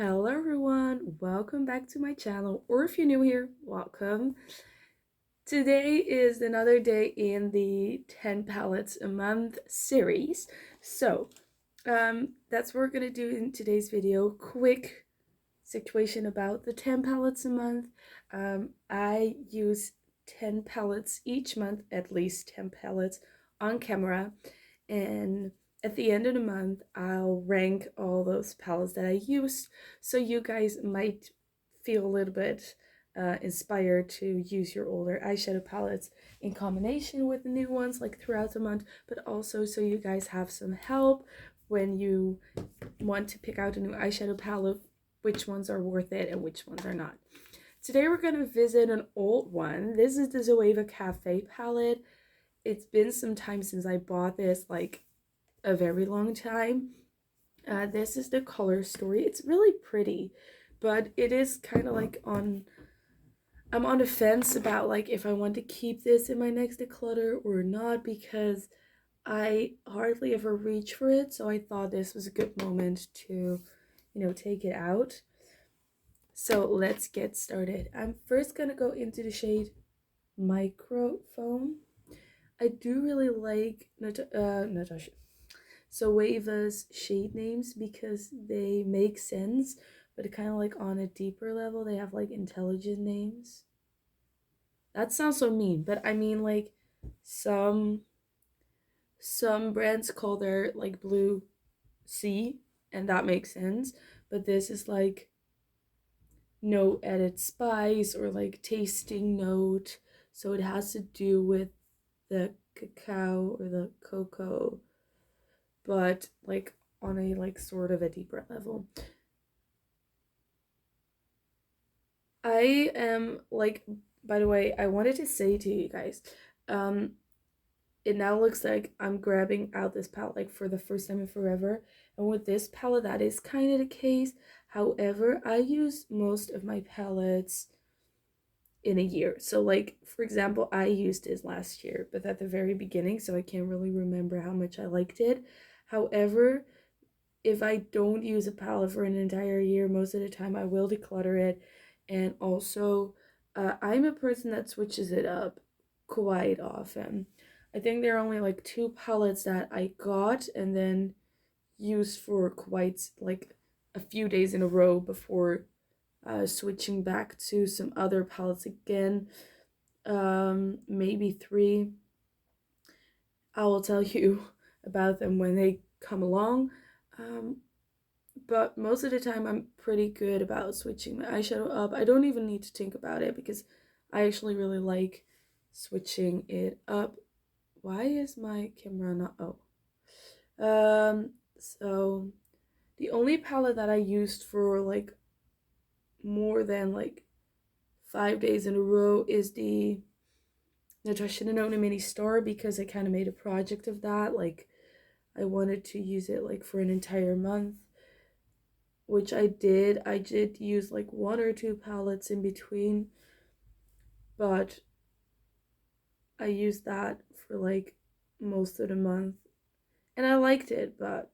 Hello everyone, welcome back to my channel, or if you're new here, welcome. Today is another day in the 10 palettes a month series. That's what we're gonna do in today's video. Quick situation about the 10 palettes a month. I use 10 palettes each month, at least 10 palettes on camera, and at the end of the month I'll rank all those palettes that I used, so you guys might feel a little bit inspired to use your older eyeshadow palettes in combination with the new ones like throughout the month, but also so you guys have some help when you want to pick out a new eyeshadow palette, which ones are worth it and which ones are not. Today we're going to visit an old one. This is the Zoeva Café palette. It's been some time since I bought this, like a very long time. This is the color story. It's really pretty, but it is kind of like I'm on the fence about like if I want to keep this in my next declutter or not, because I hardly ever reach for it, so I thought this was a good moment to, take it out. So let's get started. I'm first gonna go into the shade Microfoam. I do really like Natasha Zoeva's shade names because they make sense, but kind of like on a deeper level, they have like intelligent names. That sounds so mean, but I mean like some brands call their like blue C, and that makes sense, but this is like no added spice or like tasting note, so it has to do with the cacao or the cocoa, but like on a like sort of a deeper level. I am like, by the way, I wanted to say to you guys, um it now looks like I'm grabbing out this palette like for the first time in forever, and with this palette that is kind of the case. However, I use most of my palettes in a year, so like for example I used this last year but at the very beginning, so I can't really remember how much I liked it. However, if I don't use a palette for an entire year, most of the time I will declutter it. And also, I'm a person that switches it up quite often. I think there are only like two palettes that I got and then used for quite like a few days in a row before switching back to some other palettes again. Maybe three. I will tell you about them when they come along. Um, but most of the time I'm pretty good about switching my eyeshadow up. I don't even need to think about it because I actually really like switching it up. Why is my camera not? Oh. So the only palette that I used for like more than like 5 days in a row is the Natasha Denona Mini Star, because I kind of made a project of that. Like I wanted to use it like for an entire month, which I did. I did use like one or two palettes in between, but I used that for like most of the month and I liked it, but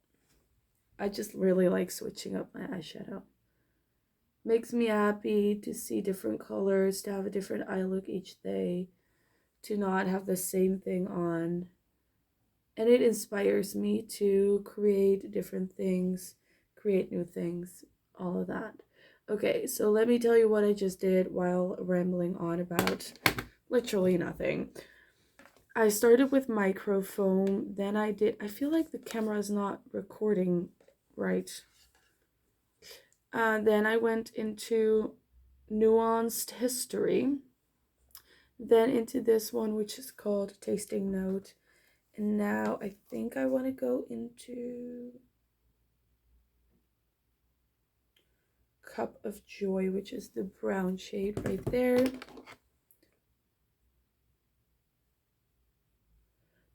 I just really like switching up my eyeshadow. Makes me happy to see different colors, to have a different eye look each day, to not have the same thing on. And it inspires me to create different things, create new things, all of that. Okay, so let me tell you what I just did while rambling on about literally nothing. I started with Microfoam, then I feel like the camera is not recording right. Then I went into Nuanced History, then into this one, which is called Tasting Note. And now I think I want to go into Cup of Joy, which is the brown shade right there,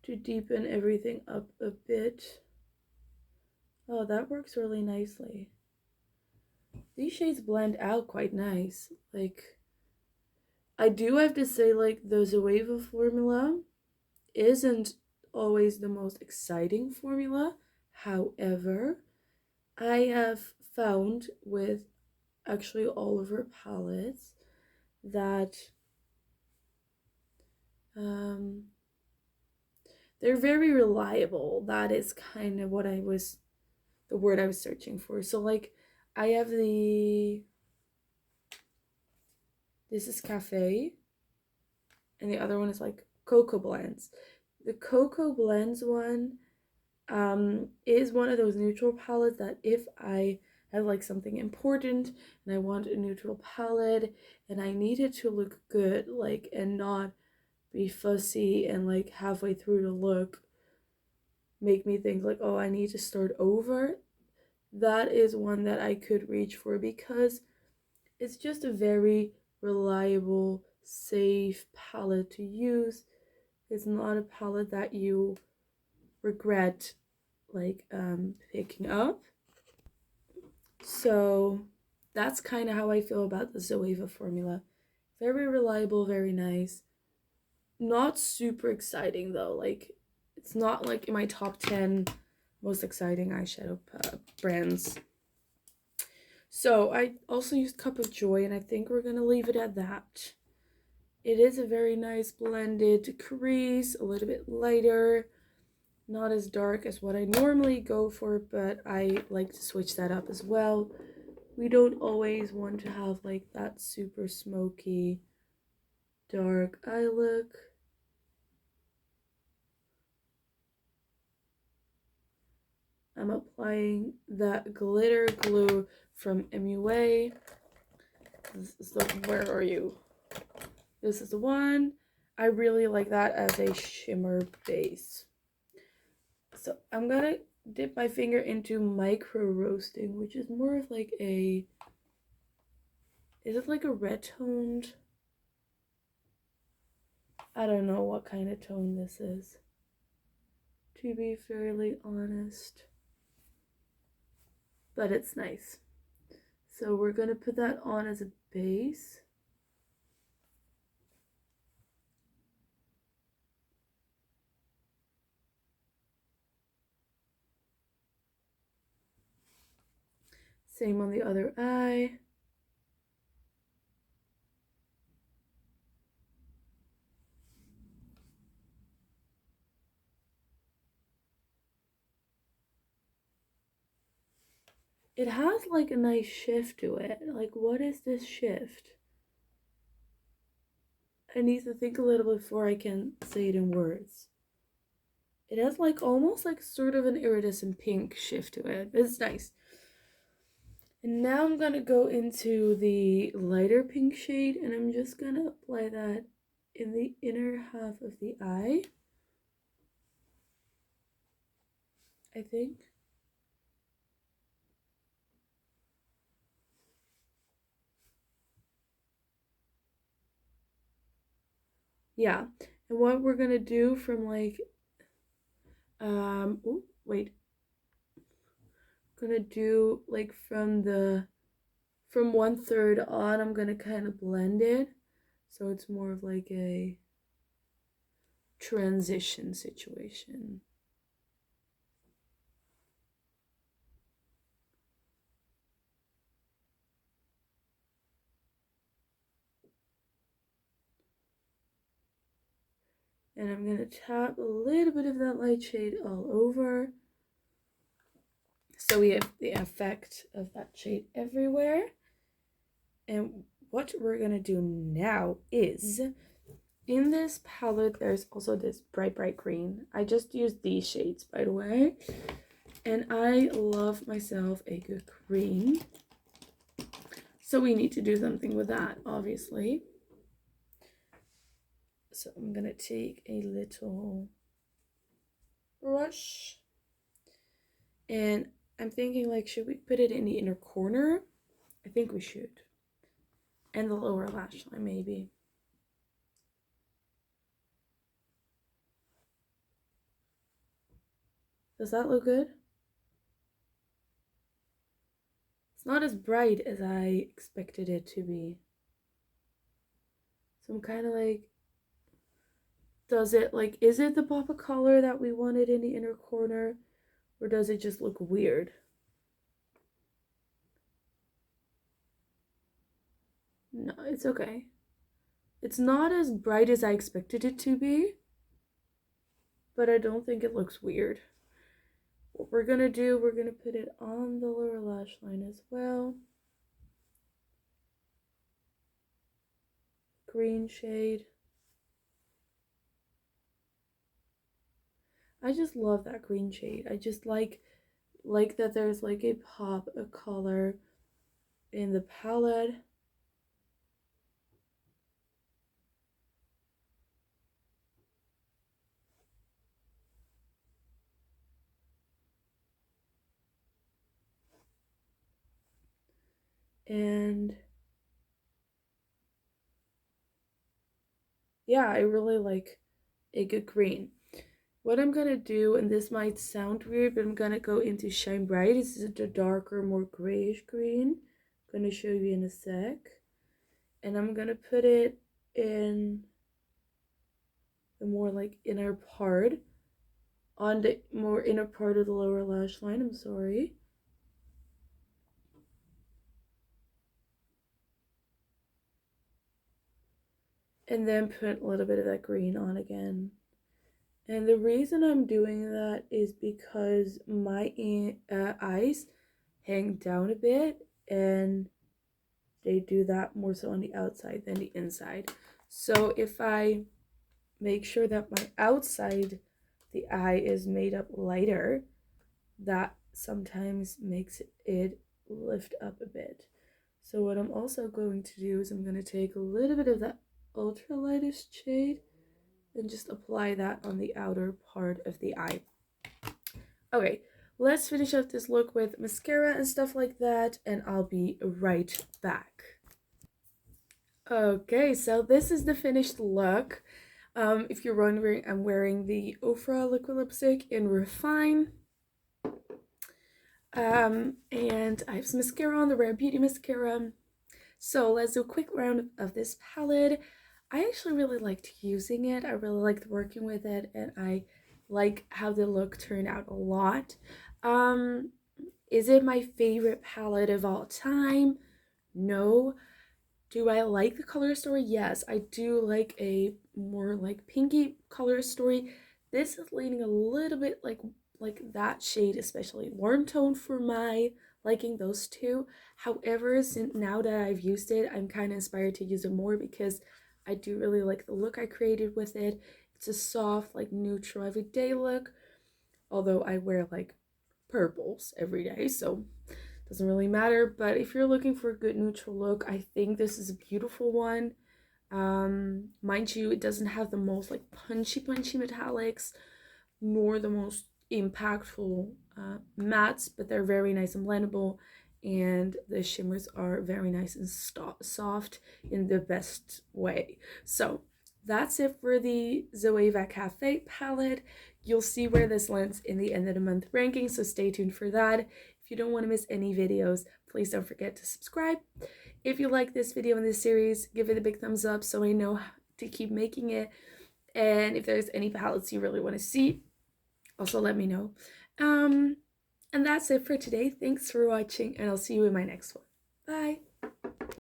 to deepen everything up a bit. Oh, that works really nicely. These shades blend out quite nice. Like, I do have to say, like, the Zoeva formula isn't always the most exciting formula. However, I have found with actually all of her palettes that they're very reliable. That is kind of the word I was searching for. So like I have this is Cafe, and the other one is like Cocoa Blends. The Cocoa Blends one is one of those neutral palettes that if I have like something important and I want a neutral palette and I need it to look good, like, and not be fussy and like halfway through the look make me think like, oh, I need to start over, that is one that I could reach for because it's just a very reliable, safe palette to use. It's not a palette that you regret like picking up. So that's kind of how I feel about the Zoeva formula. Very reliable, very nice. Not super exciting though. Like it's not like in my top 10 most exciting eyeshadow brands. So I also used Cup of Joy, and I think we're gonna leave it at that. It is a very nice blended crease, a little bit lighter, not as dark as what I normally go for, but I like to switch that up as well. We don't always want to have like that super smoky dark eye look. I'm applying that glitter glue from MUA. This is where are you? This is the one. I really like that as a shimmer base. So I'm gonna dip my finger into micro roasting, which is more of like is it like a red toned? I don't know what kind of tone this is, to be fairly honest. But it's nice. So we're gonna put that on as a base. Same on the other eye. It has like a nice shift to it. Like, what is this shift? I need to think a little before I can say it in words. It has like almost like sort of an iridescent pink shift to it. It's nice. And now I'm gonna go into the lighter pink shade, and I'm just gonna apply that in the inner half of the eye, I think. Yeah, and what we're gonna do from like, oh, wait. Gonna do like from 1/3 on, I'm gonna kind of blend it. So it's more of like a transition situation. And I'm gonna tap a little bit of that light shade all over. So we have the effect of that shade everywhere. And what we're gonna do now is, in this palette, there's also this bright green. I just used these shades, by the way. And I love myself a good green. So we need to do something with that, obviously. So I'm gonna take a little brush, and I'm thinking like, should we put it in the inner corner? I think we should. And the lower lash line, maybe. Does that look good? It's not as bright as I expected it to be. So I'm kind of like, is it the pop of color that we wanted in the inner corner? Or does it just look weird? it's okay. It's not as bright as I expected it to be, but I don't think it looks weird. What we're gonna do, we're gonna put it on the lower lash line as well. Green shade. I just love that green shade. I just like that there's like a pop of color in the palette. And yeah, I really like a good green. What I'm gonna do, and this might sound weird, but I'm gonna go into Shine Bright. This is a darker, more grayish green. I'm gonna show you in a sec. And I'm gonna put it in the more like inner part, on the more inner part of the lower lash line, I'm sorry. And then put a little bit of that green on again. And the reason I'm doing that is because my eyes hang down a bit, and they do that more so on the outside than the inside. So if I make sure that my outside, the eye, is made up lighter, that sometimes makes it lift up a bit. So what I'm also going to do is I'm going to take a little bit of that ultra lightest shade and just apply that on the outer part of the eye. Okay, let's finish up this look with mascara and stuff like that, and I'll be right back. Okay, so this is the finished look. If you're wondering, I'm wearing the Ofra liquid lipstick in Refine. And I have some mascara on, the Rare Beauty mascara. So let's do a quick round of this palette. I actually really liked using it. I really liked working with it, and I like how the look turned out a lot. Is it my favorite palette of all time? No. Do I like the color story? Yes, I do like a more like pinky color story. This is leaning a little bit like that shade, especially warm tone for my liking, those two. However, since now that I've used it, I'm kind of inspired to use it more because I do really like the look I created with it. It's a soft, like neutral everyday look, although I wear like purples every day, so doesn't really matter. But if you're looking for a good neutral look, I think this is a beautiful one. Mind you, it doesn't have the most like punchy metallics, nor the most impactful mattes, but they're very nice and blendable, and the shimmers are very nice and soft in the best way. So that's it for the Zoeva Café palette. You'll see where this lands in the end of the month ranking, so stay tuned for that. If you don't want to miss any videos, please don't forget to subscribe. If you like this video in this series, give it a big thumbs up so I know to keep making it. And if there's any palettes you really want to see, also let me know. And that's it for today. Thanks for watching, and I'll see you in my next one. Bye!